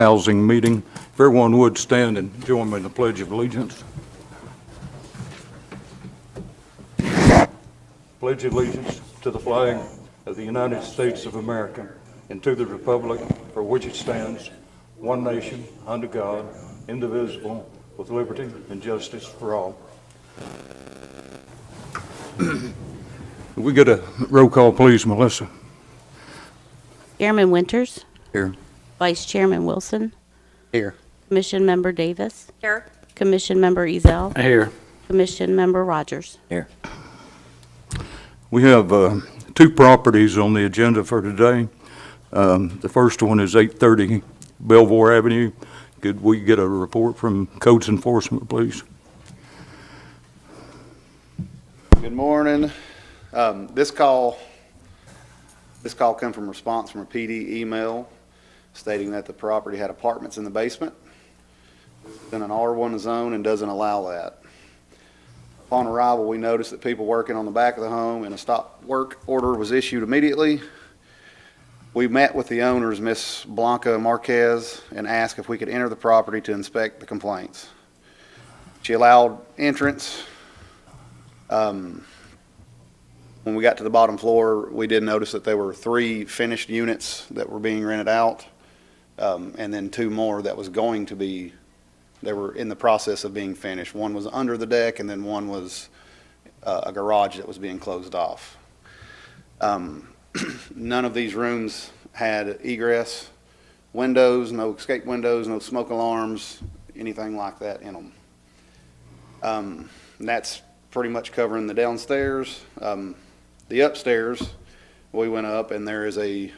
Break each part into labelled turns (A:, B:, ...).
A: housing meeting. If everyone would stand and join me in the Pledge of Allegiance. Pledge allegiance to the flag of the United States of America and to the republic for which it stands, one nation, under God, indivisible, with liberty and justice for all. We get a roll call, please, Melissa.
B: Chairman Winters.
A: Here.
B: Vice Chairman Wilson.
A: Here.
B: Commission Member Davis.
C: Here.
B: Commission Member Ezell.
A: Here.
B: Commission Member Rogers.
A: Here. We have two properties on the agenda for today. The first one is 830 Belvoir Avenue. Could we get a report from Codes Enforcement, please?
D: Good morning. This call came from response from a PD email stating that the property had apartments in the basement. It's in an R1 zone and doesn't allow that. Upon arrival, we noticed that people working on the back of the home and a stop work order was issued immediately. We met with the owners, Miss Blanca Marquez, and asked if we could enter the property to inspect the complaints. She allowed entrance. When we got to the bottom floor, we did notice that there were 3 finished units that were being rented out, and then 2 more that was going to be, they were in the process of being finished. One was under the deck, and then one was a garage that was being closed off. None of these rooms had egress windows, no escape windows, no smoke alarms, anything like that in them. And that's pretty much covering the downstairs. The upstairs, we went up and there is a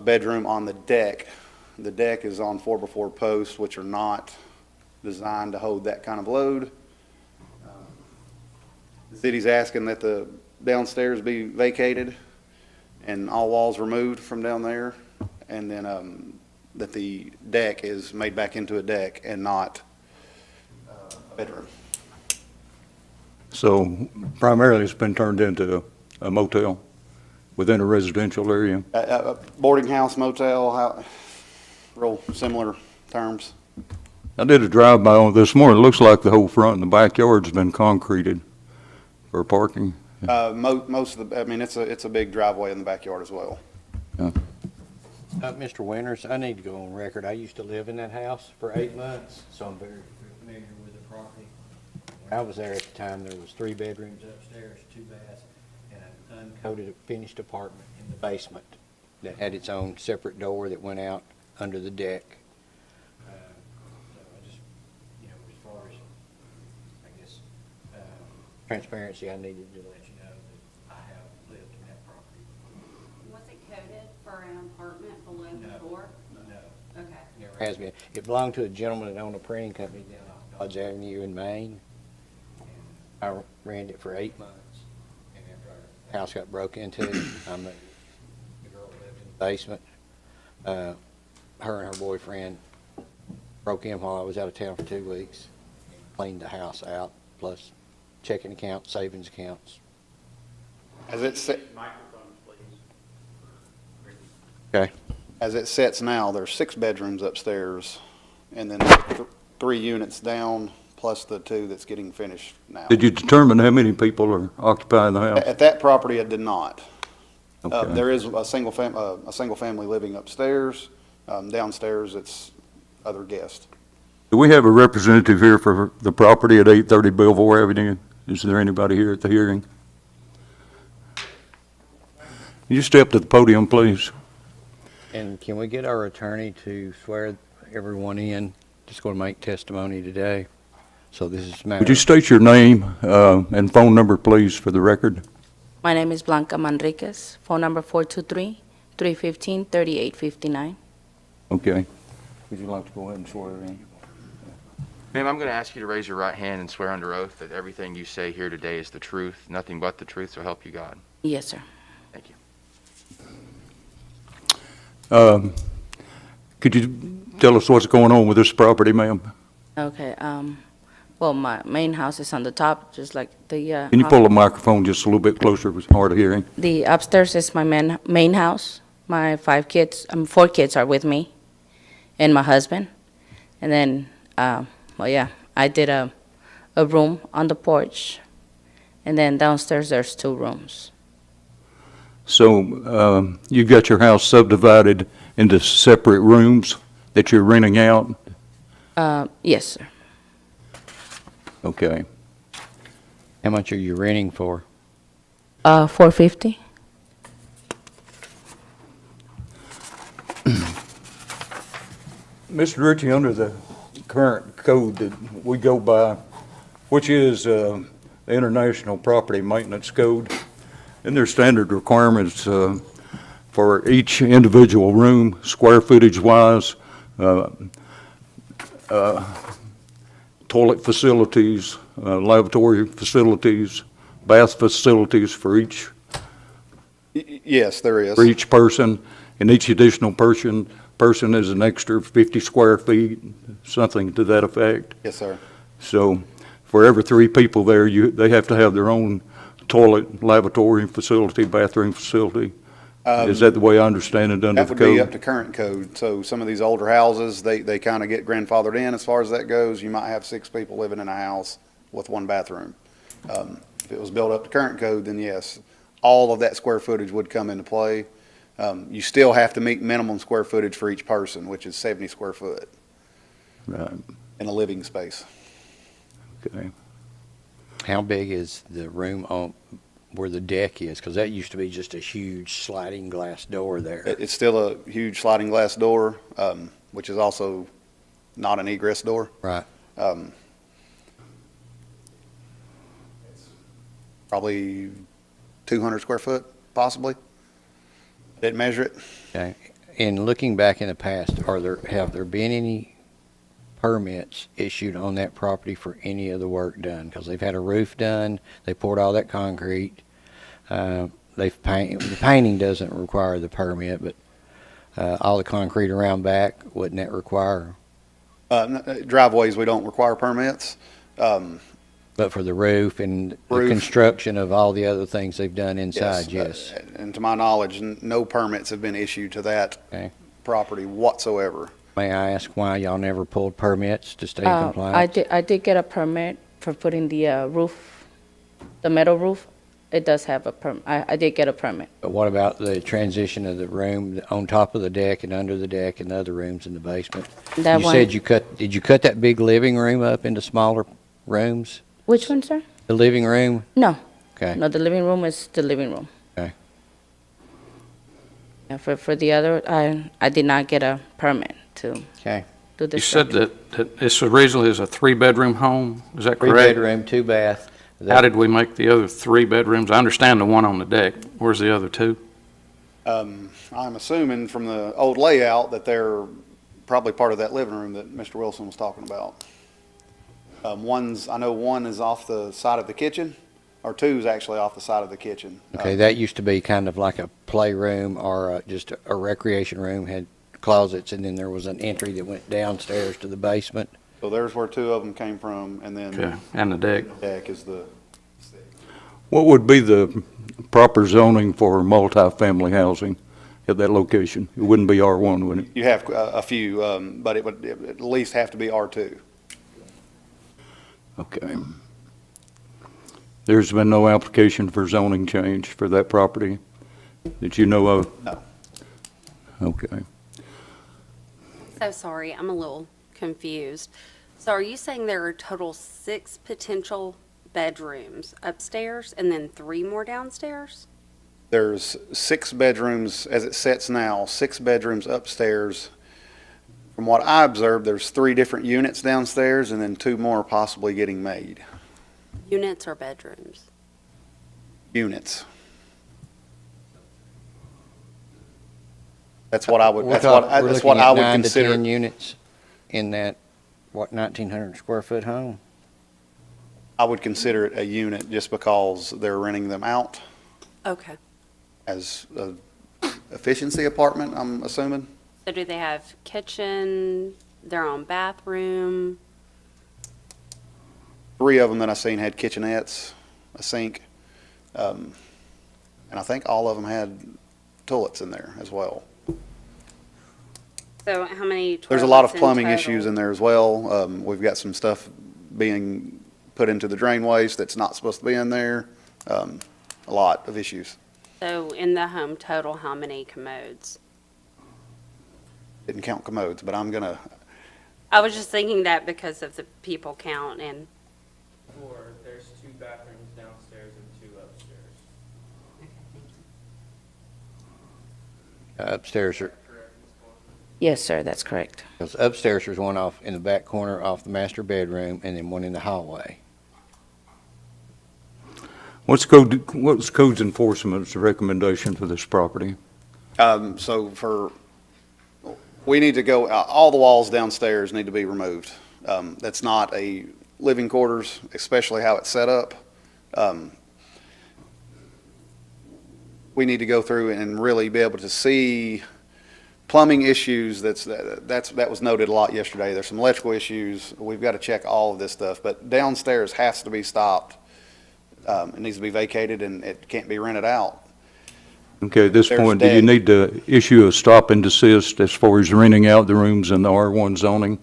D: bedroom on the deck. The deck is on 4x4 posts, which are not designed to hold that kind of load. The city's asking that the downstairs be vacated and all walls removed from down there, and then that the deck is made back into a deck and not a bedroom.
A: So primarily it's been turned into a motel within a residential area.
D: A boarding house, motel, real similar terms.
A: I did a drive-by on it this morning. It looks like the whole front and the backyard's been concreted for parking.
D: Most of the, I mean, it's a big driveway in the backyard as well.
A: Yeah.
E: Mr. Winters, I need to go on record. I used to live in that house for 8 months, so I'm very familiar with the property. When I was there at the time, there was 3 bedrooms upstairs, 2 baths, and an uncoated finished apartment in the basement that had its own separate door that went out under the deck. So I just, as far as, I guess, transparency, I needed to let you know that I have lived in that property.
C: Was it coded for an apartment below the floor?
E: No.
C: Okay.
E: Never has been. It belonged to a gentleman that owned a printing company down off Dodge Avenue in Maine. And I ran it for 8 months. And after our house got broke into, the girl lived in the basement. Her and her boyfriend broke in while I was out of town for 2 weeks. And cleaned the house out, plus checking accounts, savings accounts.
D: As it
E: Okay.
D: As it sits now, there's 6 bedrooms upstairs, and then 3 units down, plus the 2 that's getting finished now.
A: Did you determine how many people are occupying the house?
D: At that property, I did not.
A: Okay.
D: There is a single family living upstairs. Downstairs, it's other guests.
A: Do we have a representative here for the property at 830 Belvoir Avenue? Is there anybody here at the hearing? Can you step to the podium, please?
E: And can we get our attorney to swear everyone in? Just going to make testimony today. So this is a matter.
A: Would you state your name and phone number, please, for the record?
F: My name is Blanca Manriquez, phone number 423-315-3859.
A: Okay. Would you like to go ahead and swear in?
G: Ma'am, I'm going to ask you to raise your right hand and swear under oath that everything you say here today is the truth, nothing but the truth, so help you God.
F: Yes, sir.
G: Thank you.
A: Could you tell us what's going on with this property, ma'am?
F: Okay, well, my main house is on the top, just like the,
A: Can you pull the microphone just a little bit closer? It was hard of hearing.
F: the upstairs is my main house, My 4 kids are with me, and my husband. And then, well, yeah, I did a room on the porch, and then downstairs there's 2 rooms.
A: So you've got your house subdivided into separate rooms that you're renting out?
F: Yes, sir.
A: Okay.
E: How much are you renting for?
F: $450.
A: Mr. Ritchie, under the current code that we go by, which is the International Property Maintenance Code, and their standard requirements for each individual room, square footage wise, toilet facilities, lavatory facilities, bath facilities for each
D: Yes, there is.
A: person, and each additional person is an extra 50 square feet, something to that effect.
D: Yes, sir.
A: So for every 3 people there, they have to have their own toilet, lavatory facility, bathroom facility. Is that the way I understand it under
D: That
A: the
D: would be up
A: code?
D: to current code. So some of these older houses, they kind of get grandfathered in as far as that goes. You might have 6 people living in a house with 1 bathroom. If it was built up to current code, then yes, all of that square footage would come into play. You still have to meet minimum square footage for each person, which is 70 square foot
A: Right,
D: in a living space.
A: okay.
E: How big is the room on where the deck is? Because that used to be just a huge sliding glass door there.
D: It's still a huge sliding glass door, which is also not an egress door.
E: Right.
D: Probably 200 square foot, possibly. Didn't measure it.
E: Okay. In looking back in the past, have there been any permits issued on that property for any of the work done? Because they've had a roof done, they poured all that concrete. The painting doesn't require the permit, but all the concrete around back, wouldn't that require?
D: Driveways, we don't require permits.
E: But for the roof and the
D: Roof.
E: construction of all the other things they've done inside, yes.
D: And to my knowledge, no permits have been issued to that
E: Okay.
D: property whatsoever.
E: May I ask why y'all never pulled permits to stay in
F: I
E: compliance?
F: did get a permit for putting the roof, the metal roof. It does have a I did get a permit.
E: But what about the transition of the room on top of the deck and under the deck and the other rooms in the basement?
F: That
E: You
F: one.
E: said did you cut that big living room up into smaller rooms?
F: Which one, sir?
E: The living room?
F: No.
E: Okay.
F: No, the living room is the living room.
E: Okay.
F: And for the other, I did not get a permit to
E: Okay.
F: do the
H: You said
F: structure.
H: that this originally is a 3-bedroom home, is that
E: Three
H: correct?
E: bedroom, 2 bath.
H: How did we make the other 3 bedrooms? I understand the one on the deck. Where's the other 2?
D: I'm assuming from the old layout that they're probably part of that living room that Mr. Wilson was talking about. I know one is off the side of the kitchen, or 2 is actually off the side of the kitchen.
E: Okay, that used to be kind of like a playroom or just a recreation room, had closets, and then there was an entry that went downstairs to the basement.
D: So there's where 2 of them came from, and then
H: Okay, and the deck.
D: the deck is the,
A: What would be the proper zoning for multifamily housing at that location? It wouldn't be R1, would it?
D: you have a few, but it would at least have to be R2.
A: Okay. There's been no application for zoning change for that property that you know of?
D: No.
A: Okay.
C: So sorry, I'm a little confused. So are you saying there are total 6 potential bedrooms upstairs and then 3 more downstairs?
D: There's 6 bedrooms, as it sets now, 6 bedrooms upstairs. From what I observed, there's 3 different units downstairs, and then 2 more possibly getting made.
C: Units or bedrooms?
D: Units. That's what I would,
E: We're
D: that's what,
E: talking- we're
D: that's what
E: looking
D: I
E: at
D: would
E: 9 to
D: consider.
E: 10 units in that, 1,900 square foot home?
D: I would consider it a unit just because they're renting them out
C: Okay.
D: as a efficiency apartment, I'm assuming.
C: So do they have kitchen, their own bathroom?
D: 3 of them that I seen had kitchenettes, a sink, and I think all of them had toilets in there as well.
C: So how many
D: There's a lot of
C: toilets in
D: plumbing
C: total?
D: issues in there as well. We've got some stuff being put into the drain waste that's not supposed to be in there. A lot of issues.
C: So in the home total, how many commodes?
D: Didn't count commodes, but I'm gonna,
C: I was just thinking that because of the people count and,
I: There's 2 bathrooms downstairs and 2 upstairs.
E: Upstairs,
I: Correct, Ms. Coleman?
F: Yes, sir, that's correct.
E: because upstairs there's one off in the back corner off the master bedroom, and then one in the hallway.
A: What's codes enforcement's recommendation for this property?
D: we need to go, all the walls downstairs need to be removed. That's not a living quarters, especially how it's set up. We need to go through and really be able to see plumbing issues. That was noted a lot yesterday. There's some electrical issues. We've got to check all of this stuff, but downstairs has to be stopped. It needs to be vacated and it can't be rented out.
A: Okay, at this
D: There's
A: point, do you
D: dead.
A: need to issue a stop and desist as far as renting out the rooms in the R1 zoning?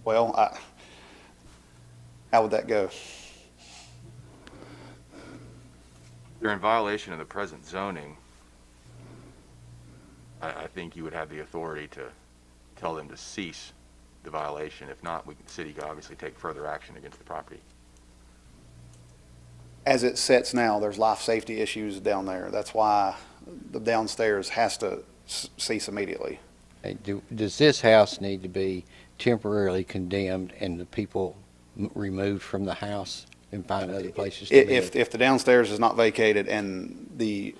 D: Well, how would that go?
G: They're in violation of the present zoning. I think you would have the authority to tell them to cease the violation. If not, the city could obviously take further action against the property.
D: As it sits now, there's life safety issues down there. That's why the downstairs has to cease immediately.
E: Hey, does this house need to be temporarily condemned and the people removed from the house and find other places to live?
D: If the downstairs is not vacated and the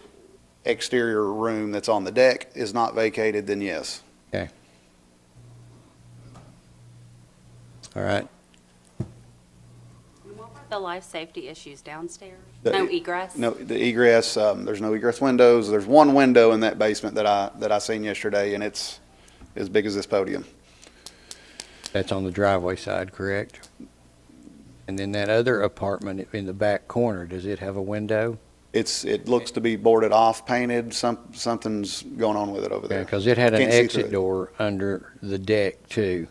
D: exterior room that's on the deck is not vacated, then yes.
E: Okay. All right.
C: what were the life safety issues downstairs?
D: The-
C: No egress?
D: No, the egress, there's no egress windows. There's one window in that basement that I seen yesterday, and it's as big as this podium.
E: That's on the driveway side, correct? And then that other apartment in the back corner, does it have a window?
D: It looks to be boarded off, painted, something's going on with it over there.
E: Because it had an
D: Can't see through
E: exit
D: it.
E: door under the deck too.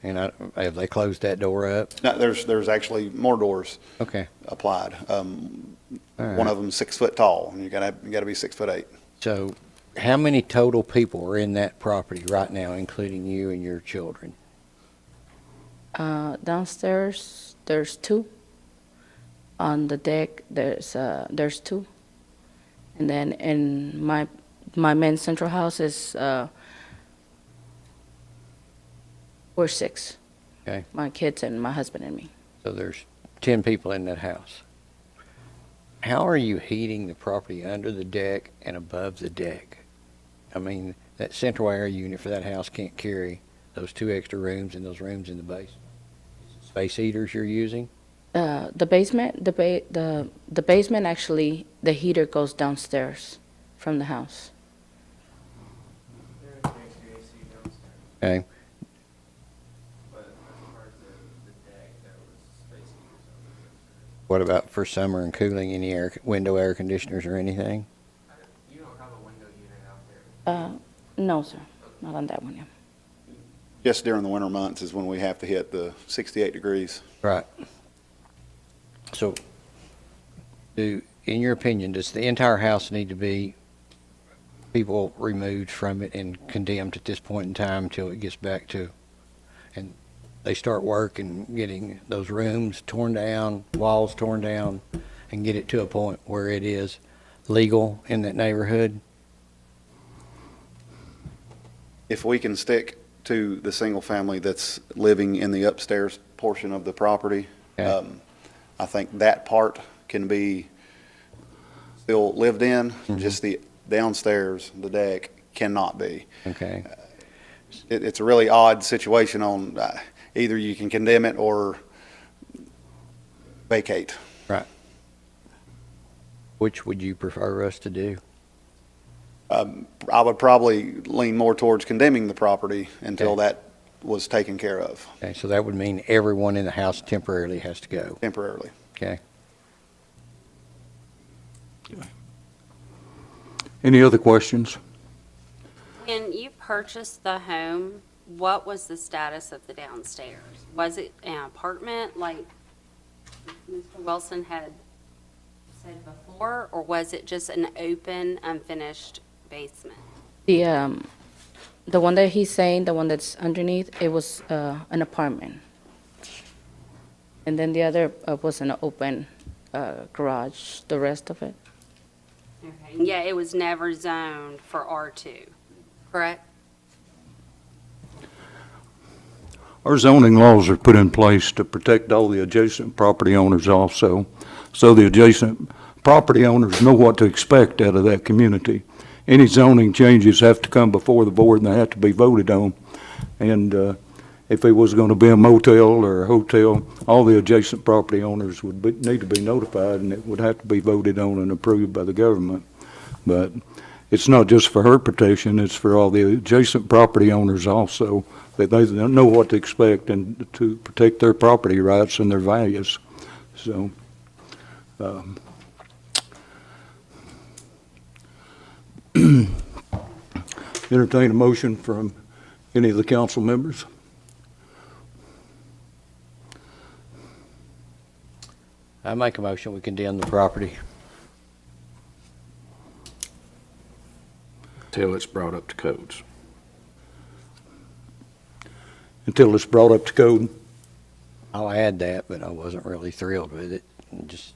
E: And have they closed that door up?
D: No, there's actually more doors
E: Okay.
D: applied.
E: All
D: One
E: right.
D: of them's 6 foot tall, and you gotta be 6'8".
E: So how many total people are in that property right now, including you and your children?
F: Downstairs, there's 2. On the deck, there's 2. And then in my main central house is, we're 6.
E: Okay.
F: My kids and my husband and me.
E: So there's 10 people in that house. How are you heating the property under the deck and above the deck? I mean, that central air unit for that house can't carry those 2 extra rooms and those rooms in the base. Space heaters you're using?
F: The basement, the basement actually, the heater goes downstairs from the house.
I: There is an HVAC downstairs,
E: Okay.
I: but as far as the deck, there was space heaters over there.
E: What about for summer and cooling, any window air conditioners or anything?
I: You don't have a window unit out there.
F: No, sir, not on that one, yeah.
D: Just during the winter months is when we have to hit the 68 degrees.
E: Right. So, in your opinion, does the entire house need to be people removed from it and condemned at this point in time until it gets back to, and they start work and getting those rooms torn down, walls torn down, and get it to a point where it is legal in that neighborhood?
D: If we can stick to the single family that's living in the upstairs portion of the property,
E: Okay.
D: I think that part can be still lived in, just the downstairs, the deck cannot be.
E: Okay.
D: It's a really odd situation on, either you can condemn it or vacate.
E: Right. Which would you prefer us to do?
D: I would probably lean more towards condemning the property until
E: Okay.
D: that was taken care of
E: Okay, so that would mean everyone in the house temporarily has to go.
D: temporarily.
E: Okay.
A: Any other questions?
C: When you purchased the home, what was the status of the downstairs? Was it an apartment like Mr. Wilson had said before, or was it just an open, unfinished basement?
F: The one that he's saying, the one that's underneath, it was an apartment. And then the other was an open garage, the rest of it.
C: Okay. And yeah, it was never zoned for R2, correct?
A: Our zoning laws are put in place to protect all the adjacent property owners also, so the adjacent property owners know what to expect out of that community. Any zoning changes have to come before the board, and they have to be voted on. And if it was going to be a motel or a hotel, all the adjacent property owners would need to be notified, and it would have to be voted on and approved by the government. But it's not just for her protection, it's for all the adjacent property owners also, that they know what to expect and to protect their property rights and their values. So, entertain a motion from any of the council members.
E: I make a motion, we condemn the property.
H: Till it's brought up to codes.
A: Until it's brought up to code.
E: I'll add that, but I wasn't really thrilled with it. Just,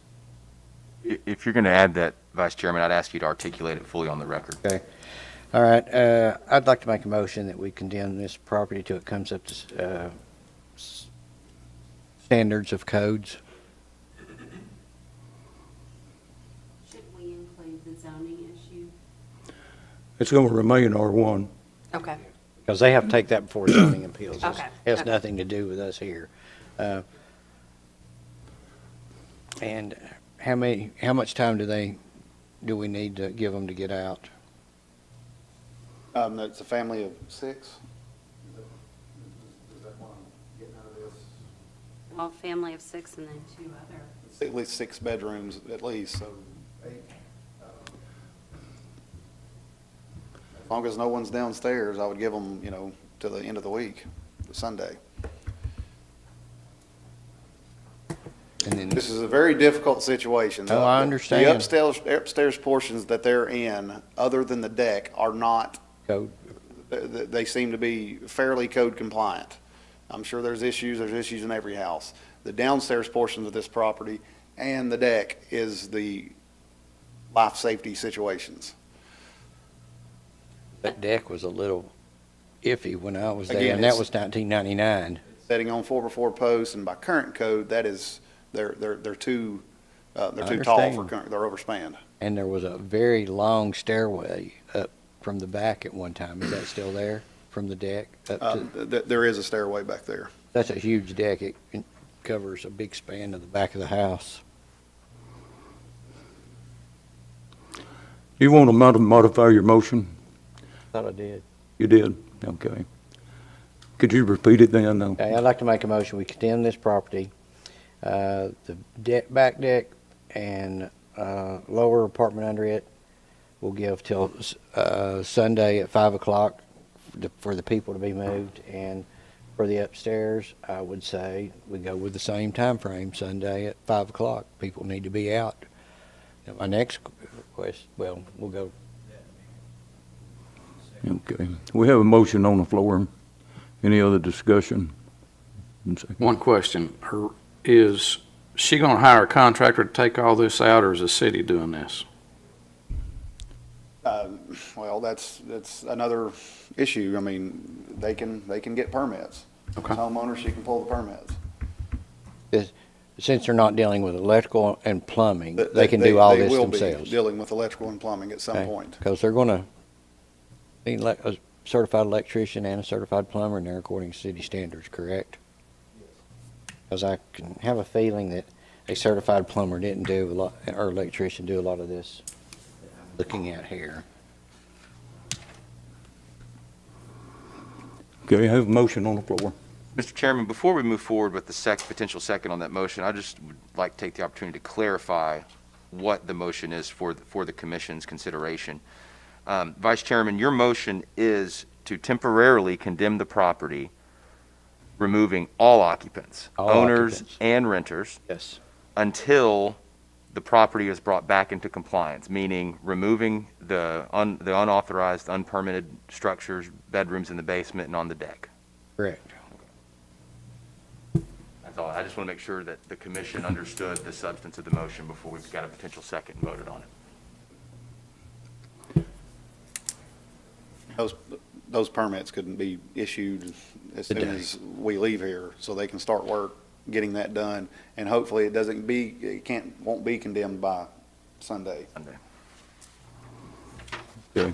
G: If you're going to add that, Vice Chairman, I'd ask you to articulate it fully on the record.
E: okay. All right, I'd like to make a motion that we condemn this property till it comes up to standards of codes.
C: Should we include the zoning issue?
A: It's going to remain R1.
C: Okay.
E: Because they have to take that before zoning appeals.
C: Okay,
E: It has
C: okay.
E: nothing to do with us here. And how much time do we need to give them to get out?
D: It's a family of 6. Is that what I'm getting out of this?
C: Well, family of 6 and then 2 other.
D: It's at least 6 bedrooms, at least, so 8. As long as no one's downstairs, I would give them, to the end of the week, Sunday.
E: And then,
D: This is a very difficult situation.
E: Oh, I understand.
D: The upstairs portions that they're in, other than the deck, are not,
E: code,
D: they seem to be fairly code compliant. I'm sure there's issues in every house. The downstairs portions of this property and the deck is the life safety situations.
E: that deck was a little iffy when I was there,
D: Again,
E: and that
D: it's-
E: was 1999.
D: Setting on 4x4 posts, and by current code, that is, they're too tall for
E: understand.
D: current, they're overspanned.
E: And there was a very long stairway up from the back at one time. Is that still there, from the deck up to?
D: There is a stairway back there.
E: That's a huge deck. It covers a big span of the back of the house.
A: You want to modify your motion?
E: Thought I did.
A: You did? Okay. Could you repeat it then? No.
E: Okay, I'd like to make a motion. We condemn this property, the back deck and lower apartment under it. We'll give till Sunday at 5 o'clock for the people to be moved, and for the upstairs, I would say we go with the same time frame, Sunday at 5 o'clock. People need to be out. Now, my next request, well, we'll go.
A: Okay. We have a motion on the floor. Any other discussion?
H: One question, is she gonna hire a contractor to take all this out, or is the city doing this?
D: Well, that's another issue. I mean, they can get permits.
H: Okay.
D: As homeowners, she can pull the permits.
E: Since they're not dealing with electrical and plumbing, they can do all this
D: They will
E: themselves.
D: be dealing with electrical and plumbing at some point.
E: Because they're going to need a certified electrician and a certified plumber in there according to city standards, correct? Because I can have a feeling that a certified plumber didn't do a lot, or electrician do a lot of this that I'm looking at here.
A: Okay, I have a motion on the floor.
G: Mr. Chairman, before we move forward with the potential second on that motion, I just would like to take the opportunity to clarify what the motion is for the commission's consideration. Vice Chairman, your motion is to temporarily condemn the property, removing all occupants,
E: All
G: owners
E: occupants.
G: and renters,
E: Yes.
G: until the property is brought back into compliance, meaning removing the unauthorized, unpermitted structures, bedrooms in the basement and on the deck.
E: Correct.
G: That's all. I just want to make sure that the commission understood the substance of the motion before we've got a potential second and voted on it.
D: Those permits couldn't be issued as soon
E: Today.
D: as we leave here, so they can start work getting that done. And hopefully it won't be condemned by Sunday.
G: Sunday.
A: Okay.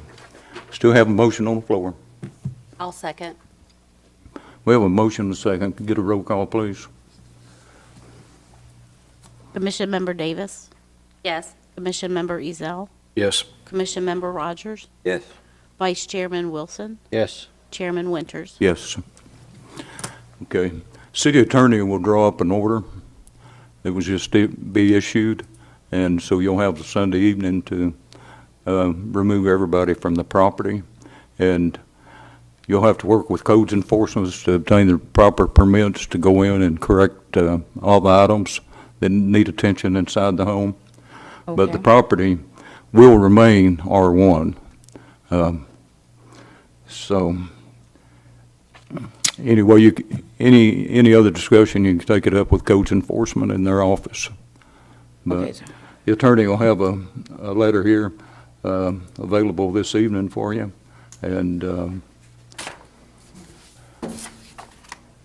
A: Still have a motion on the floor.
B: I'll second.
A: We have a motion and a second. Get a roll call, please.
B: Commission Member Davis,
C: Yes.
B: Commission Member Ezell,
H: Yes.
B: Commission Member Rogers,
E: Yes.
B: Vice Chairman Wilson,
E: Yes.
B: Chairman Winters.
A: Yes. Okay. City attorney will draw up an order that was just be issued, and so you'll have the Sunday evening to remove everybody from the property. And you'll have to work with codes enforcement to obtain the proper permits to go in and correct all the items that need attention inside the home. But the
F: Okay.
A: property will remain R1. So, anyway, any other discussion, you can take it up with codes enforcement in their office.
F: Okay,
A: But
F: sir.
A: the attorney will have a letter here available this evening for you. And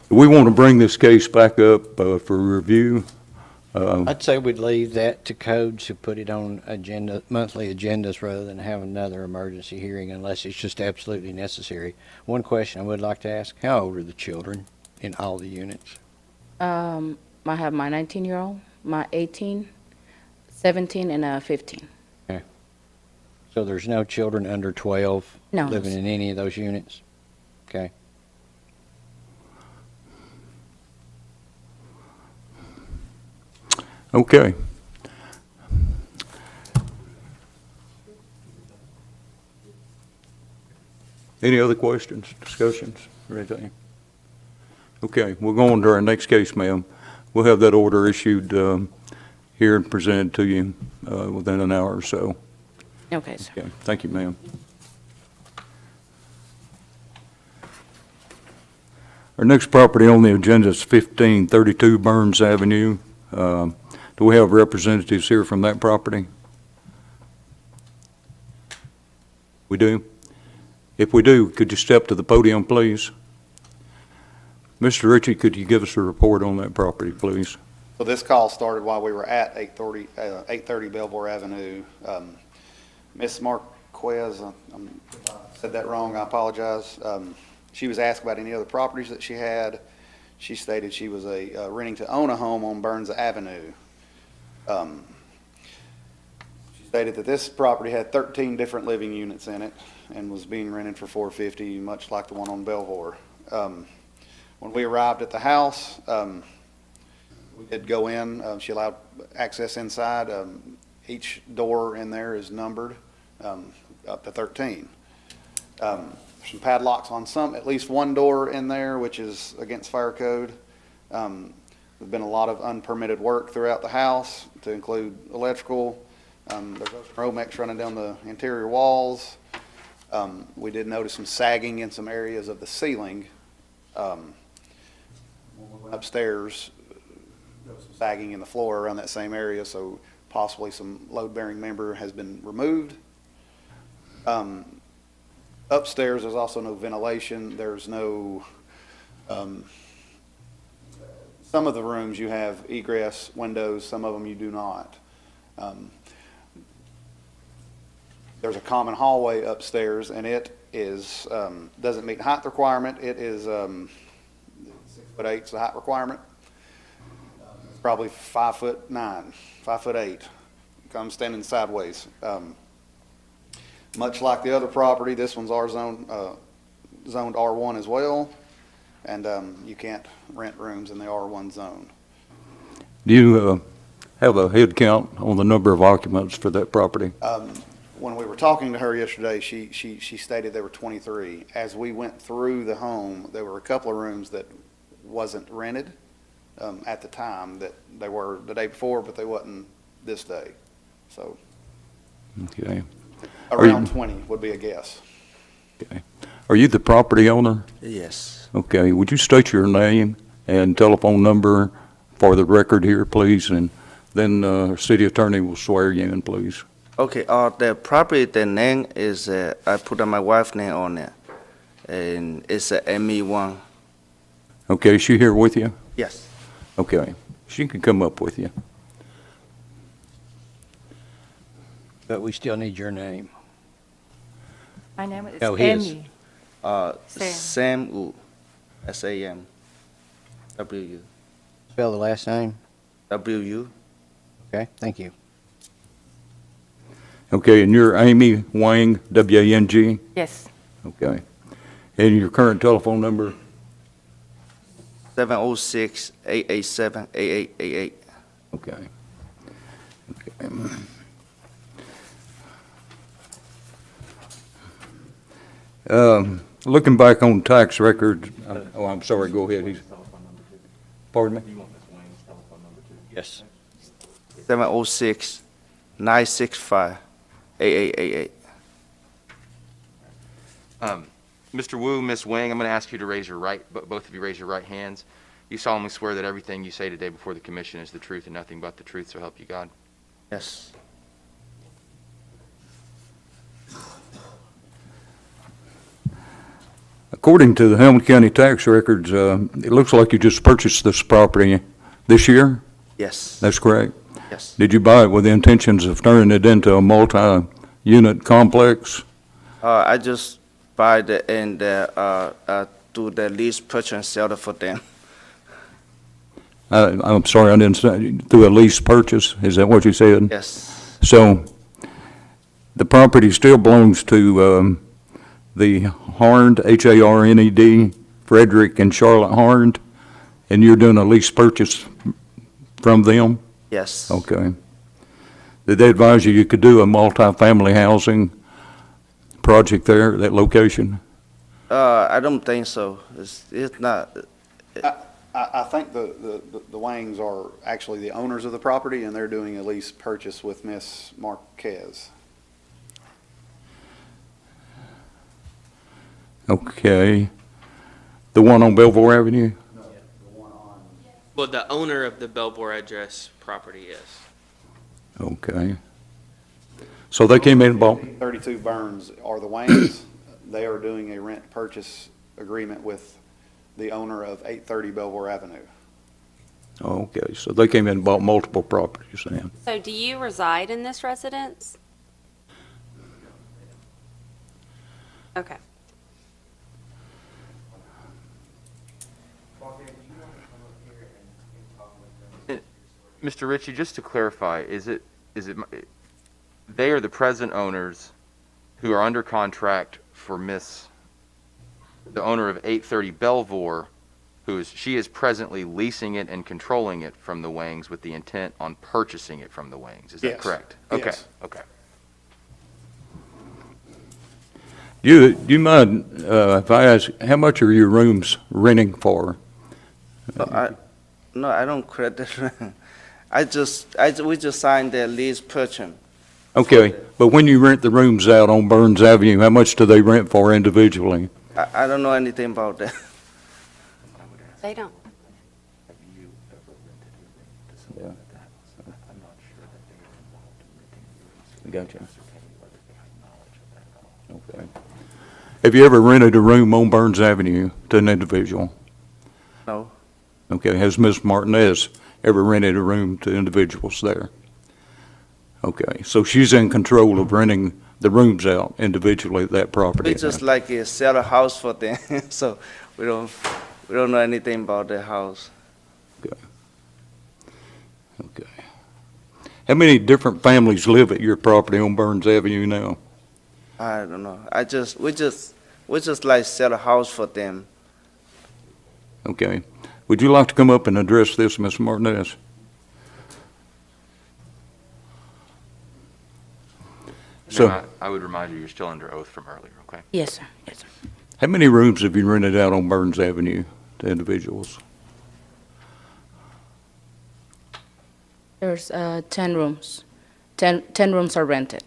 A: we want to bring this case back up for review.
E: I'd say we'd leave that to codes to put it on monthly agendas rather than have another emergency hearing unless it's just absolutely necessary. One question I would like to ask, how old are the children in all the units?
F: I have my 19-year-old, my 18, 17, and a 15.
E: So there's no children under 12
F: No.
E: living in any of those units? Okay.
A: Okay. Any other questions, discussions, or anything? Okay, we'll go on to our next case, ma'am. We'll have that order issued here and presented to you within an hour or so.
F: Okay, sir.
A: Okay, thank you, ma'am. Our next property on the agenda is 1532 Burns Avenue. Do we have representatives here from that property? We do? If we do, could you step to the podium, please? Mr. Ritchie, could you give us a report on that property, please?
D: So this call started while we were at 830 Belvoir Avenue. Ms. Marquez, I said that wrong, I apologize. She was asked about any other properties that she had. She stated she was renting to own a home on Burns Avenue. She stated that this property had 13 different living units in it and was being rented for $450, much like the one on Belvoir. When we arrived at the house, we did go in. She allowed access inside. Each door in there is numbered up to 13. Some padlocks on at least one door in there, which is against fire code. There's been a lot of unpermitted work throughout the house, to include electrical. There's Romex running down the interior walls. We did notice some sagging in some areas of the ceiling. When we went upstairs, there was some sagging in the floor around that same area, so possibly some load-bearing member has been removed. Upstairs, there's also no ventilation. There's no, some of the rooms you have egress windows, some of them you do not. There's a common hallway upstairs, and it is, doesn't meet height requirement. It is 6'8" is the height requirement. It's probably 5'9", 5'8". I'm standing sideways. Much like the other property, this one's zoned R1 as well, and you can't rent rooms in the R1 zone.
A: Do you have a head count on the number of occupants for that property?
D: when we were talking to her yesterday, she stated there were 23. As we went through the home, there were a couple of rooms that wasn't rented at the time, that they were the day before, but they wasn't this day. So
A: Okay.
D: around 20 would be a guess.
A: Okay. Are you the property owner?
J: Yes.
A: Okay, would you state your name and telephone number for the record here, please? And then our city attorney will swear you in, please.
J: Okay, the property, the name is, I put my wife's name on it, and it's ME1.
A: Okay, is she here with you?
J: Yes.
A: Okay, she can come up with you.
E: But we still need your name.
K: My name is
E: Oh, his.
K: Amy. Sam.
J: Sam Wu, SAM, WU,
E: Spell the last name.
J: WU.
E: Okay, thank you.
A: Okay, and you're Amy Wang, W-A-N-G?
K: Yes.
A: Okay. And your current telephone number?
J: 706-887-8888.
A: Okay. Okay. Looking back on tax records, oh, I'm sorry, go ahead. Pardon me?
E: Yes.
J: 706-965-8888.
G: Mr. Wu, Ms. Wang, I'm going to ask you to raise your right, both of you raise your right hands. You solemnly swear that everything you say today before the commission is the truth and nothing but the truth, so help you God.
J: Yes.
A: According to the Hamilton County tax records, it looks like you just purchased this property this year?
J: Yes.
A: That's correct?
J: Yes.
A: Did you buy it with the intentions of turning it into a multi-unit complex?
J: I just buy the, and do the lease purchase and sell it for them.
A: I'm sorry, I didn't say, through a lease purchase, is that what you said?
J: Yes.
A: So, the property still belongs to the Harned, H-A-R-N-E-D, Frederick and Charlotte Harned, and you're doing a lease purchase from them?
J: Yes.
A: Okay. Did they advise you could do a multifamily housing project there at that location?
J: I don't think so. It's not.
D: I think the Wangs are actually the owners of the property, and they're doing a lease purchase with Miss Marquez.
A: Okay. The one on Belvoir Avenue?
I: Well, the owner of the Belvoir address property is.
A: Okay. So they came in and bought,
D: 32 Burns are the Wangs. They are doing a rent purchase agreement with the owner of 830 Belvoir Avenue.
A: okay, so they came in and bought multiple properties then.
C: So do you reside in this residence? Okay.
G: Mr. Ritchie, just to clarify, they are the present owners who are under contract for the owner of 830 Belvoir, she is presently leasing it and controlling it from the Wangs with the intent on purchasing it from the Wangs. Is that
D: Yes.
G: correct?
D: Yes.
G: Okay, okay.
A: Do you mind if I ask, how much are your rooms renting for?
J: No, I don't credit. We just signed the lease purchase.
A: Okay, but when you rent the rooms out on Burns Avenue, how much do they rent for individually?
J: I don't know anything about that.
C: They don't.
A: Gotcha. Okay. Have you ever rented a room on Burns Avenue to an individual?
J: No.
A: Okay, has Ms. Martinez ever rented a room to individuals there? Okay, so she's in control of renting the rooms out individually at that property.
J: We just like sell a house for them, so we don't know anything about the house.
A: Okay. How many different families live at your property on Burns Avenue now?
J: I don't know. We just like sell a house for them.
A: Okay. Would you like to come up and address this, Ms. Martinez? So,
G: Ma'am, I would remind you, you're still under oath from earlier, okay?
F: Yes, sir. Yes, sir.
A: how many rooms have you rented out on Burns Avenue to individuals?
F: There's 10 rooms. 10 rooms are rented.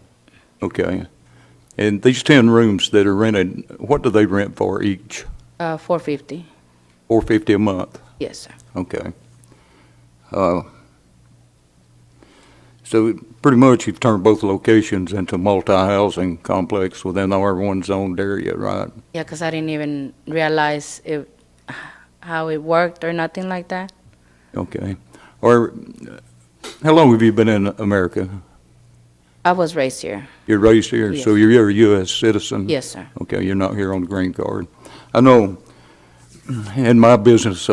A: Okay. And these 10 rooms that are rented, what do they rent for each?
F: $450.
A: $450 a month?
F: Yes, sir.
A: Okay. So pretty much you've turned both locations into multi-housing complex within the R1 zoned area, right?
F: Yeah, because I didn't even realize how it worked or nothing like that.
A: Okay. Or, how long have you been in America?
F: I was raised here.
A: You're raised here, so
F: Yes.
A: you're a U.S. citizen?
F: Yes, sir.
A: Okay, you're not here on the green card. I know in my business,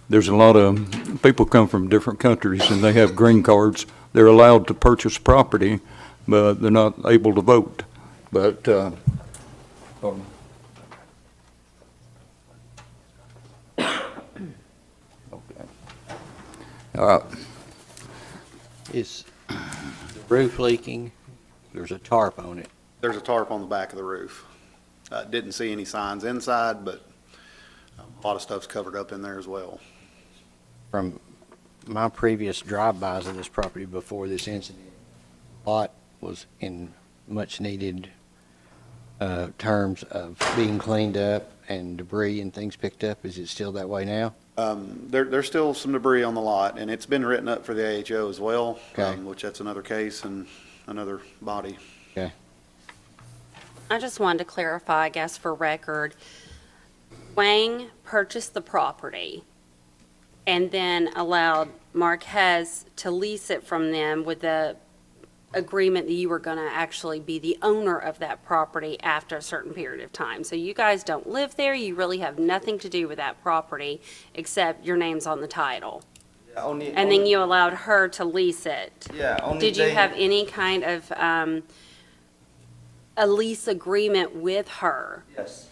A: there's a lot of people come from different countries and they have green cards. They're allowed to purchase property, but they're not able to vote. But, okay. All right.
E: Is the roof leaking? There's a tarp on it.
D: There's a tarp on the back of the roof. Didn't see any signs inside, but a lot of stuff's covered up in there as well.
E: From my previous drive-bys of this property before this incident, lot was in much-needed terms of being cleaned up and debris and things picked up. Is it still that way now?
D: There's still some debris on the lot, and it's been written up for the AHO as well,
E: Okay.
D: which that's another case and another body.
E: Okay.
C: I just wanted to clarify, I guess, for record, Wang purchased the property and then allowed Marquez to lease it from them with the agreement that you were going to actually be the owner of that property after a certain period of time. So you guys don't live there, you really have nothing to do with that property except your name's on the title. And then you allowed her to lease it.
J: Yeah, only
C: Did you
J: they-
C: have any kind of a lease agreement with her?
J: Yes.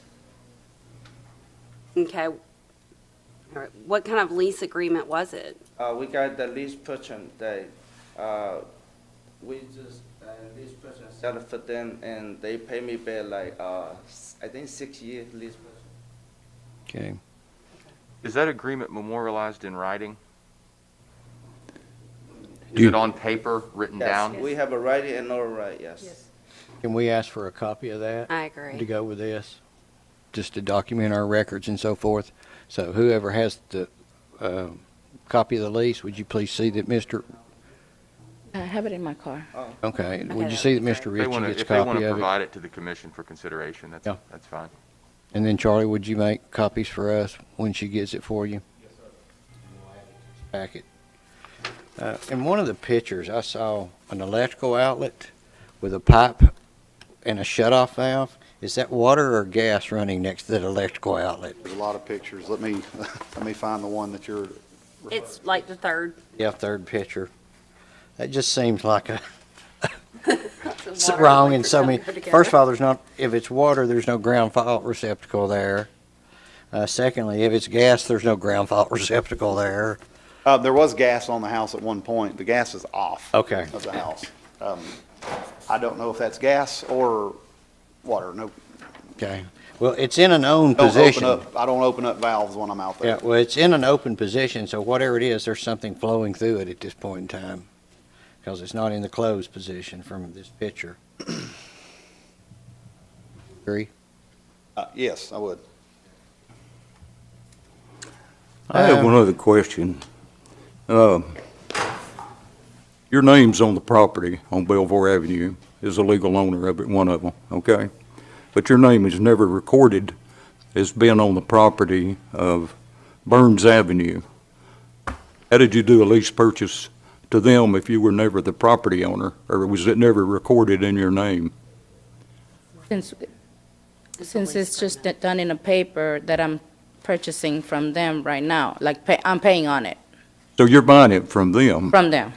C: Okay. All right. What kind of lease agreement was it?
J: We got the lease person, we just, lease person sell it for them, and they pay me back like, I think 6 years lease person.
E: Okay.
G: Is that agreement memorialized in writing?
A: Do
G: Is
A: you-
G: it on paper, written down?
J: Yes, we have a writing and no right, yes.
E: Can we ask for a copy of that
C: I
E: to
C: agree.
E: go with this? Just to document our records and so forth. So whoever has the copy of the lease, would you please see that Mr.,
F: I have it in my car.
E: okay, would you
C: that'd
E: see
C: be
E: that Mr.
G: If they
E: Ritchie
G: wanna-
E: gets a
G: If they want
E: copy
G: to
E: of it?
G: provide it to the commission for consideration,
E: Yeah.
G: that's fine.
E: And then Charlie, would you make copies for us when she gets it for you? Yes, sir. Packet. In one of the pictures, I saw an electrical outlet with a pipe and a shut-off valve. Is that water or gas running next to that electrical outlet?
D: There's a lot of pictures. Let me find the one that you're.
C: It's like the third.
E: Yeah, third picture. That just seems like a it's
C: water
E: wrong in
C: electric
E: so many.
C: don't go together.
E: First of all, there's not, if it's water, there's no ground fault receptacle there. Secondly, if it's gas, there's no ground fault receptacle there.
D: There was gas on the house at one point. The gas is off.
E: Okay.
D: Of the house. I don't know if that's gas or water. No.
E: Okay. Well, it's in an owned
D: Don't
E: position.
D: open up. I don't open up valves when I'm out there.
E: Yeah, well, it's in an open position, so whatever it is, there's something flowing through it at this point in time. Because it's not in the closed position from this picture. Agree?
D: Yes, I would.
A: I have one other question. Your name's on the property on Belvoir Avenue, is a legal owner of it, one of them, okay? But your name is never recorded as being on the property of Burns Avenue. How did you do a lease purchase to them if you were never the property owner, or was it never recorded in your name?
F: Since it's just done in a paper that I'm purchasing from them right now, like I'm paying on it
A: So you're buying it from them?
F: from them.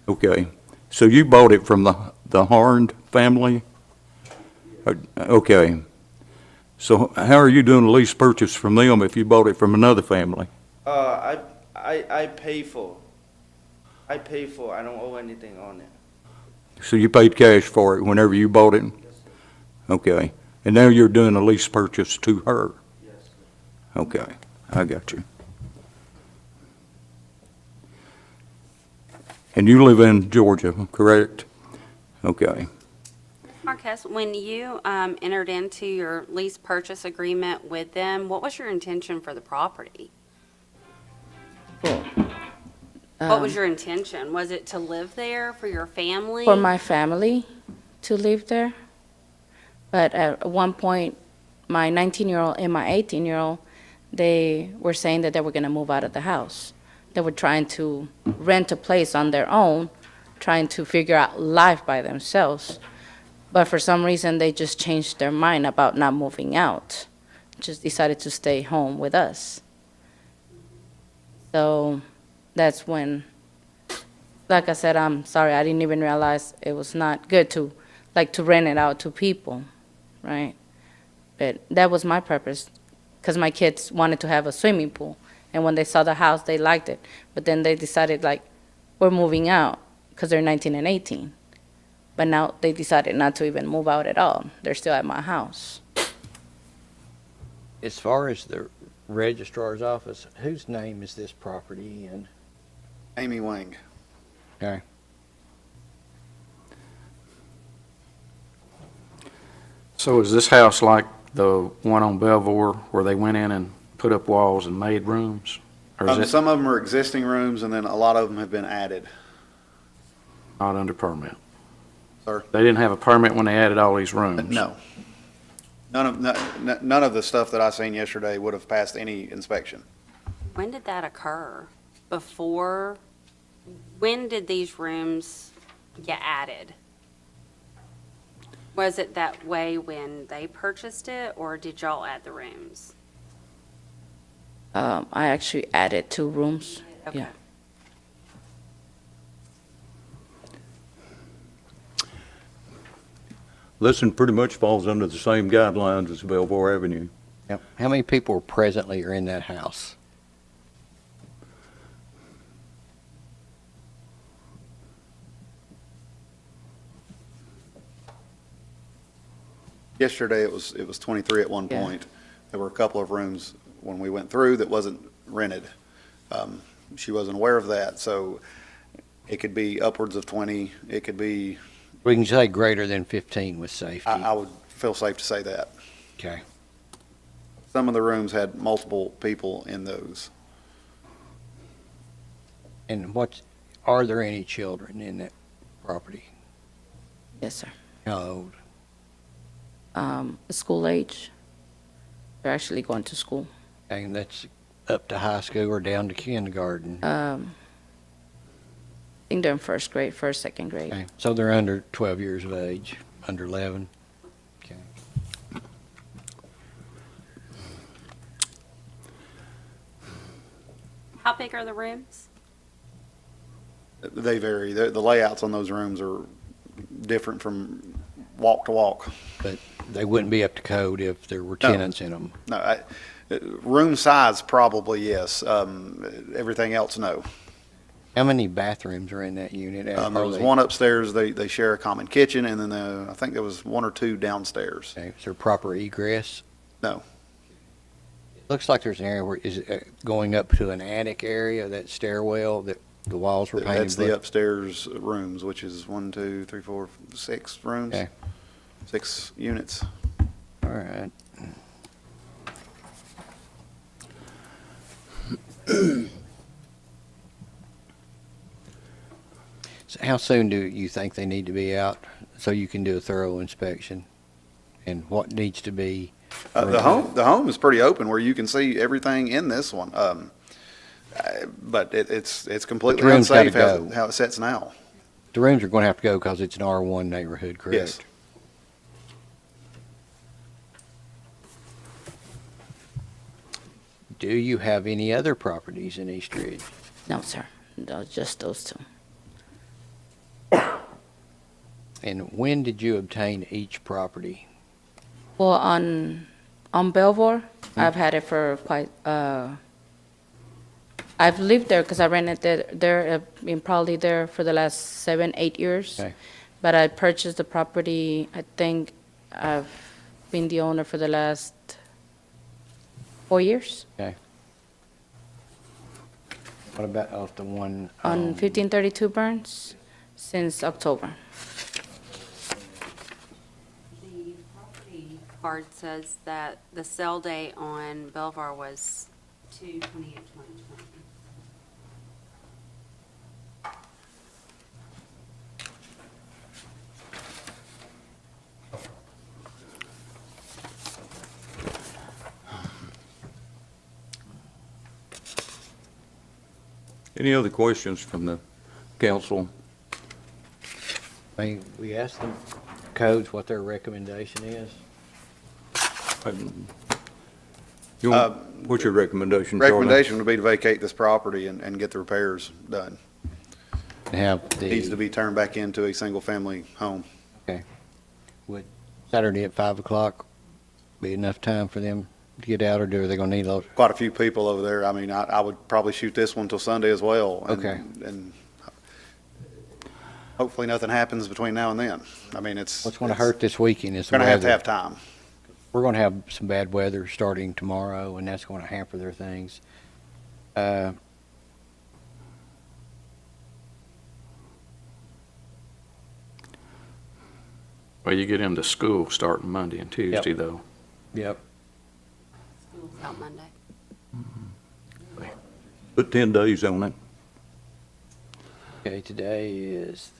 A: Okay, so you bought it from the Harn family? Okay, so how are you doing a lease purchase from them if you bought it from another family?
J: I pay for. I don't owe anything on it.
A: So you paid cash for it whenever you bought it? Okay. And now you're doing a lease purchase to her?
I: Yes.
A: Okay, I got you. And you live in Georgia, correct? Okay.
C: Marquez, when you entered into your lease purchase agreement with them, what was your intention for the property? What was your intention? Was it to live there for your family?
F: For my family to live there. But at one point, my 19-year-old and my 18-year-old, they were saying that they were going to move out of the house. They were trying to rent a place on their own, trying to figure out life by themselves. But for some reason, they just changed their mind about not moving out. Just decided to stay home with us. So that's when, like I said, I'm sorry, I didn't even realize it was not good to rent it out to people, right? But that was my purpose, because my kids wanted to have a swimming pool. And when they saw the house, they liked it. But then they decided, we're moving out, because they're 19 and 18. But now they decided not to even move out at all. They're still at my house.
E: As far as the registrar's office, whose name is this property in?
D: Amy Wang.
E: Okay.
H: So is this house like the one on Belvoir where they went in and put up walls and made rooms? Or is it
D: Some of them are existing rooms, and then a lot of them have been added.
H: not under permit?
D: Sir?
H: They didn't have a permit when they added all these rooms?
D: No. None of the stuff that I seen yesterday would have passed any inspection.
C: When did that occur? Before, when did these rooms get added? Was it that way when they purchased it, or did y'all add the rooms?
F: I actually added 2 rooms.
C: Okay.
F: Yeah.
A: Listen, pretty much falls under the same guidelines as Belvoir Avenue.
E: Yep. How many people presently are in that house?
D: Yesterday, it was 23 at one
F: Yeah.
D: point. There were a couple of rooms when we went through that wasn't rented. She wasn't aware of that, so it could be upwards of 20. It could be,
E: We can say greater than 15 with safety.
D: I would feel safe to say that.
E: Okay.
D: Some of the rooms had multiple people in those.
E: And are there any children in that property?
F: Yes, sir.
E: How old?
F: School age. They're actually going to school.
E: And that's up to high school or down to kindergarten?
F: I think they're in first grade, second grade.
E: Okay. So they're under 12 years of age, under 11? Okay.
C: How big are the rooms?
D: They vary. The layouts on those rooms are different from walk to walk.
E: But they wouldn't be up to code if there were
D: No.
E: tenants in them?
D: No, room size, probably, yes. Everything else, no.
E: How many bathrooms are in that unit?
D: There was one upstairs, they share a common kitchen, and then I think there was 1 or 2 downstairs.
E: Okay. Is there proper egress?
D: No.
E: It looks like there's an area where, is it going up to an attic area, that stairwell, that the walls were painted
D: That's the
E: black?
D: upstairs rooms, which is 1, 2, 3, 4, 6 rooms.
E: Okay.
D: 6 units.
E: All right. So how soon do you think they need to be out so you can do a thorough inspection? And what needs to be?
D: The home is pretty open where you can see everything in this one. But it's completely
E: The room's gotta
D: unsafe
E: go.
D: how it sits now.
E: The rooms are going to have to go because it's an R1 neighborhood, correct?
D: Yes.
E: Do you have any other properties in East Ridge?
F: No, sir. No, just those 2.
E: And when did you obtain each property?
F: Well, on Belvoir, I've had it for quite. I've lived there because I rented there. I've been probably there for the last 7, 8 years.
E: Okay.
F: but I purchased the property, I think I've been the owner for the last 4 years
E: Okay. What about the one?
F: on 1532 Burns since October.
C: The property card says that the sale date on Belvoir was 2/28/2020.
A: Any other questions from the council?
E: I mean, we asked them codes what their recommendation is.
A: What's your recommendation, Charlie?
D: Recommendation would be to vacate this property and get the repairs done.
E: And have the.
D: Needs to be turned back into a single-family home.
E: Okay. Would Saturday at 5 o'clock be enough time for them to get out, or are they gonna need a?
D: Quite a few people over there. I mean, I would probably shoot this one till Sunday as well.
E: Okay.
D: And hopefully nothing happens between now and then. I mean, it's.
E: What's gonna hurt this weekend is the
D: Gonna have to
E: weather.
D: have time.
E: We're gonna have some bad weather starting tomorrow, and that's gonna hamper their things.
H: Well, you get into school starting Monday and Tuesday, though.
E: Yep.
C: School's out Monday.
A: Put 10 days on it.
E: Okay, today is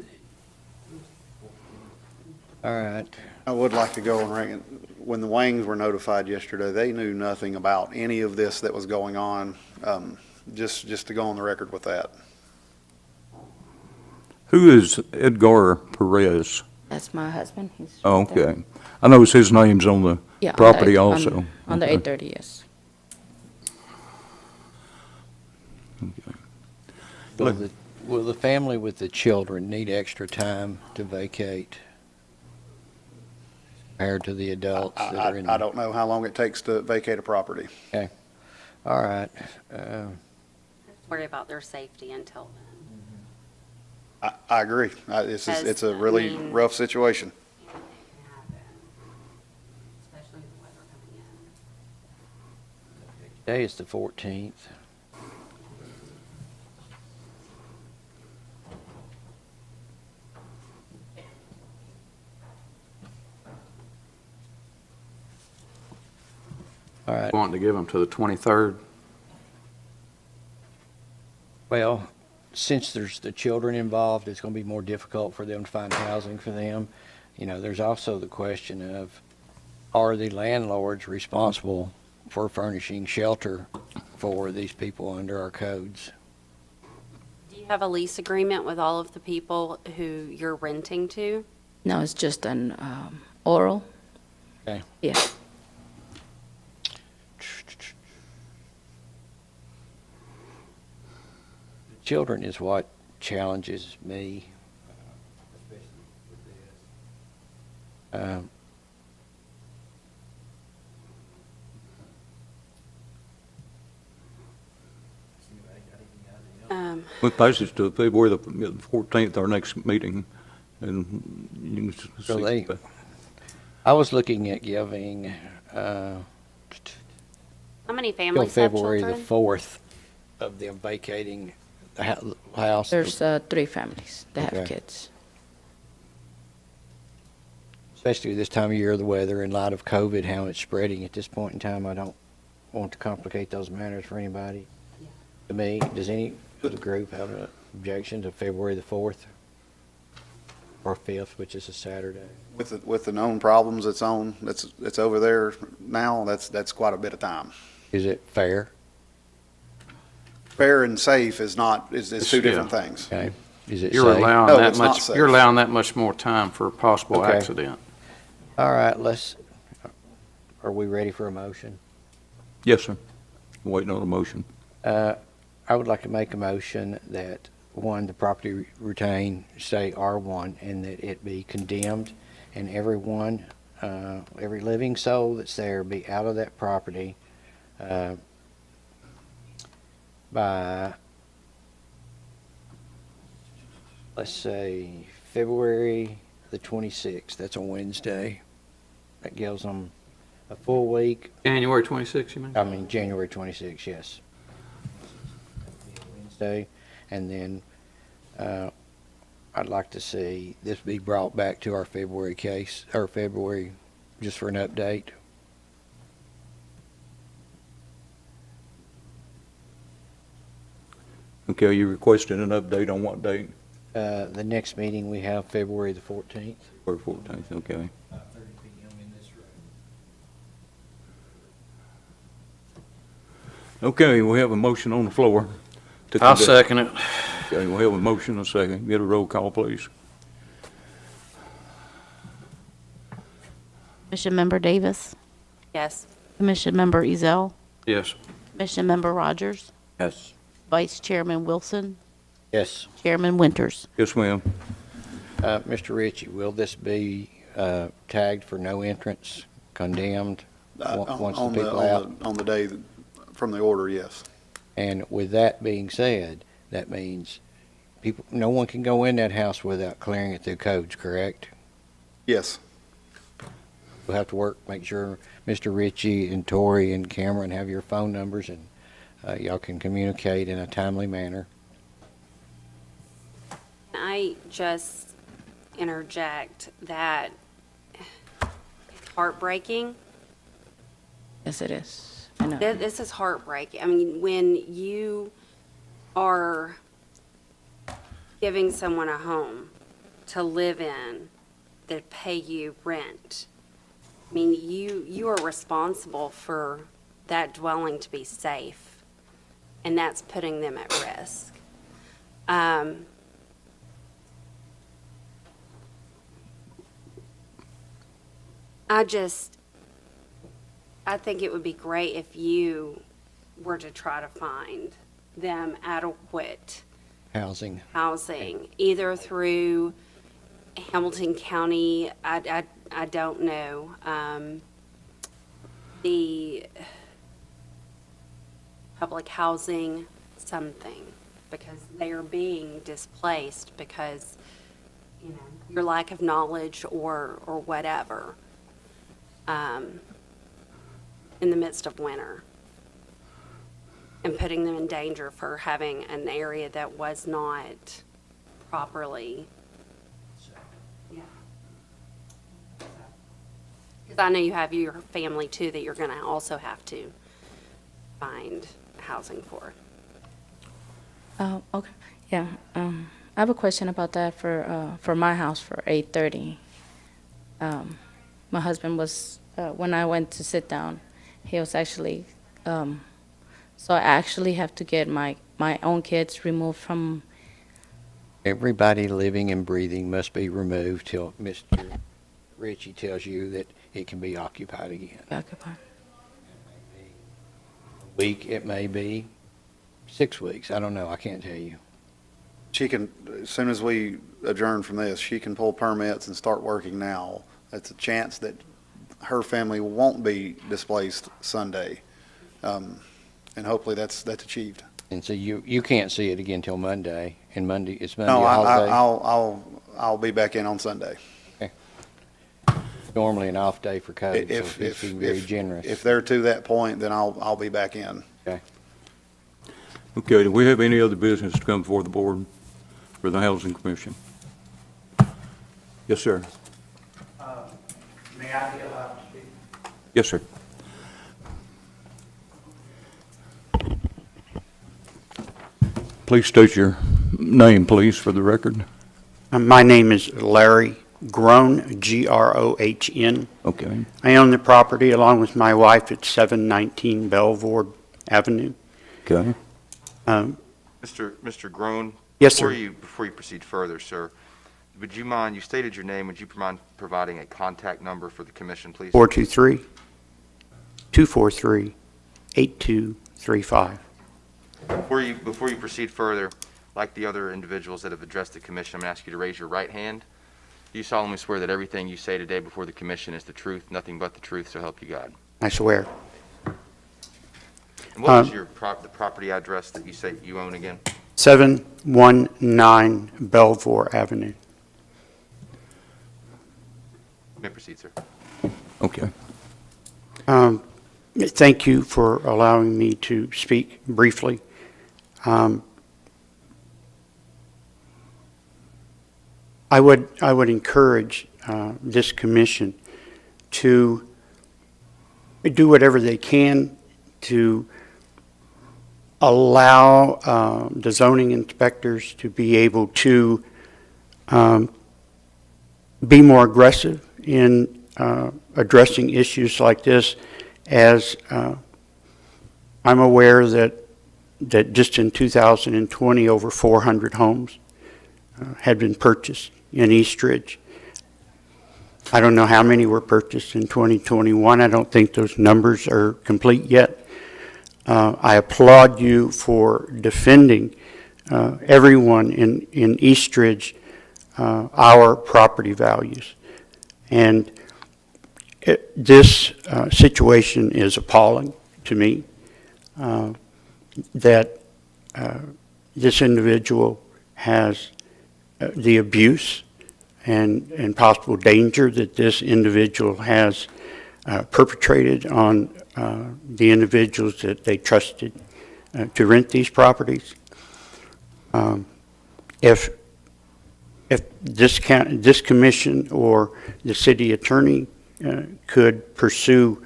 E: all right.
D: I would like to go and ring, when the Wangs were notified yesterday, they knew nothing about any of this that was going on. Just to go on the record with that.
A: Who is Edgar Perez?
F: That's my husband. He's
A: Oh,
F: right there.
A: okay. I know his name's on the
F: Yeah, on the
A: property
F: eight-
A: also.
F: On the
A: Okay.
F: 830, yes.
E: Will the family with the children need extra time to vacate compared to the adults that are in?
D: I don't know how long it takes to vacate a property.
E: All right.
C: Worry about their safety until then.
D: I agree. It's a really
C: I mean-
D: rough situation.
C: Anything can happen, especially with the weather coming in.
E: Today is the 14th. All right.
H: Wanting to give them to the 23rd.
E: Well, since there's the children involved, it's going to be more difficult for them to find housing for them. You know, there's also the question of, are the landlords responsible for furnishing shelter for these people under our codes?
C: Do you have a lease agreement with all of the people who you're renting to?
F: No, it's just an oral.
E: Okay.
F: Yeah.
E: Children is what challenges me.
A: We pass this to February the 14th, our next meeting, and you can
E: So
A: see.
E: they- I was looking at giving,
C: How many
E: till
C: families have
E: February the
C: children?
E: 4th of them vacating the house.
F: There's 3 families that have
E: Okay.
F: kids.
E: Especially this time of year, the weather, in light of COVID, how it's spreading at this point in time, I don't want to complicate those matters for anybody.
C: Yeah.
E: To me, does any of the group have an objection to February the 4th? Or 5th, which is a Saturday?
D: With the known problems that's over there now, that's quite a bit of time.
E: Is it fair?
D: Fair and safe is two different
H: Yeah.
D: things.
E: Okay. Is it
H: You're
E: safe?
H: allowing
D: No,
H: that
D: it's not
H: much,
D: safe.
H: you're allowing that much more time for a possible
E: Okay.
H: accident.
E: All right, are we ready for a motion?
A: Yes, sir. Waiting on a motion.
E: I would like to make a motion that, one, the property retain, say R1, and that it be condemned, and everyone, every living soul that's there be out of that property by, let's say, February the 26th. That's a Wednesday. That gives them a full week.
H: January 26th, you mean?
E: I mean, January 26th, yes. Wednesday. And then I'd like to see this be brought back to our February case, or February, just for an update.
A: Okay, you requested an update on what date?
E: The next meeting we have February the 14th.
A: Or 14th, okay.
E: 5:30 p.m. in this room.
A: Okay, we have a motion on the floor. to
H: I'll
A: conduct-
H: second it.
A: Okay, we have a motion and a second. Get a roll call, please.
B: Commission Member Davis,
C: Yes.
B: Commission Member Ezell,
H: Yes.
B: Commission Member Rogers,
E: Yes.
B: Vice Chairman Wilson,
E: Yes.
B: Chairman Winters.
A: Yes, ma'am.
E: Mr. Ritchie, will this be tagged for no entrance, condemned, once the people out?
D: On the day from the order, yes.
E: And with that being said, that means people, no one can go in that house without clearing it through codes, correct?
D: Yes.
E: We'll have to work, make sure Mr. Ritchie and Tori and Cameron have your phone numbers, and y'all can communicate in a timely manner.
C: Can I just interject that it's heartbreaking?
F: Yes, it is. I know.
C: This is heartbreaking. I mean, when you are giving someone a home to live in that pay you rent, I mean, you are responsible for that dwelling to be safe, and that's putting them at risk. I think it would be great if you were to try to find them adequate
E: Housing.
C: housing, either through Hamilton County, I don't know, the public housing, something, because they are being displaced because, you know, your lack of knowledge or whatever, in the midst of winter, and putting them in danger for having an area that was not properly. Yeah. Because I know you have your family too that you're going to also have to find housing for.
F: Okay, yeah. I have a question about that for my house for 8:30. My husband was, when I went to sit down, he was actually, so I actually have to get my own kids removed from,
E: Everybody living and breathing must be removed till Mr. Ritchie tells you that it can be occupied again.
F: occupied.
E: A week, it may be 6 weeks. I don't know. I can't tell you.
D: She can, as soon as we adjourn from this, she can pull permits and start working now. That's a chance that her family won't be displaced Sunday. And hopefully that's achieved.
E: And so you can't see it again till Monday, and it's Monday
D: No,
E: a holiday?
D: I'll be back in on Sunday.
E: Normally an off day for code, so
D: If,
E: he's being very generous.
D: if they're to that point, then I'll be back in.
A: Okay, do we have any other business to come before the board for the Housing Commission? Yes, sir.
L: May I be allowed to speak?
A: Yes, sir. Please state your name, please, for the record.
L: My name is Larry Grohn, Grohn.
A: Okay.
L: I own the property along with my wife at 719 Belvoir Avenue.
A: Okay.
G: Mr. Groen?
L: Yes, sir.
G: Before you proceed further, sir, would you mind, you stated your name, would you mind providing a contact number for the commission, please?
L: 423-243-8235.
G: Before you proceed further, like the other individuals that have addressed the commission, I'm going to ask you to raise your right hand. Do you solemnly swear that everything you say today before the commission is the truth, nothing but the truth, so help you God?
L: I swear.
G: And what is the property address that you say you own again?
L: 719 Belvoir Avenue.
G: may proceed, sir.
A: Okay.
L: Thank you for allowing me to speak briefly. I would encourage this commission to do whatever they can to allow the zoning inspectors to be able to be more aggressive in addressing issues like this, as I'm aware that just in 2020, over 400 homes had been purchased in Eastridge. I don't know how many were purchased in 2021. I don't think those numbers are complete yet. I applaud you for defending everyone in Eastridge, our property values. And this situation is appalling to me, that this individual has the abuse and possible danger that this individual has perpetrated on the individuals that they trusted to rent these properties. If this commission or the city attorney could pursue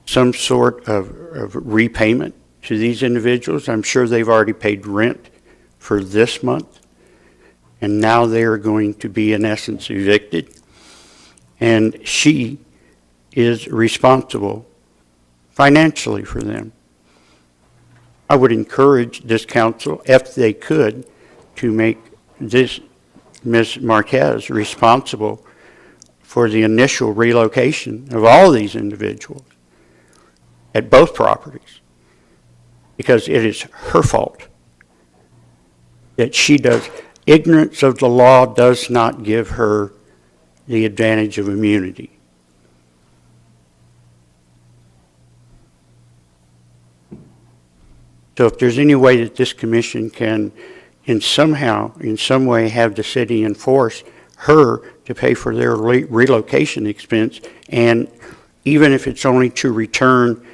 L: some sort of repayment to these individuals, I'm sure they've already paid rent for this month, and now they are going to be, in essence, evicted. And she is responsible financially for them. I would encourage this council, if they could, to make this Ms. Marquez responsible for the initial relocation of all these individuals at both properties, because it is her fault that she does. Ignorance of the law does not give her the advantage of immunity. So if there's any way that this commission can in some way have the city enforce her to pay for their relocation expense, and even if it's only to return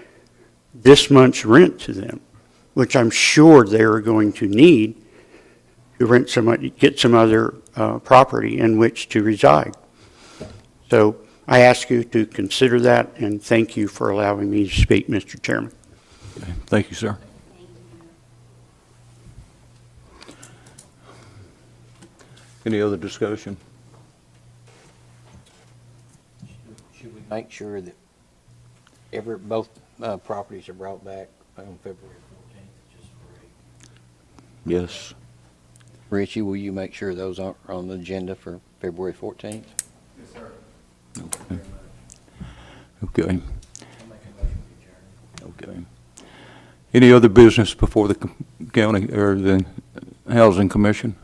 L: this month's rent to them, which I'm sure they're going to need to get some other property in which to reside. So I ask you to consider that, and thank you for allowing me to speak, Mr. Chairman.
A: Okay. Thank you, sir. Any other discussion?
E: Should we make sure that both properties are brought back on February 14th, just for
A: Yes.
E: Richie, will you make sure those are on the agenda for February 14th?
I: Yes, sir.
A: Okay. Okay. Any other business before the county or the Housing Commission?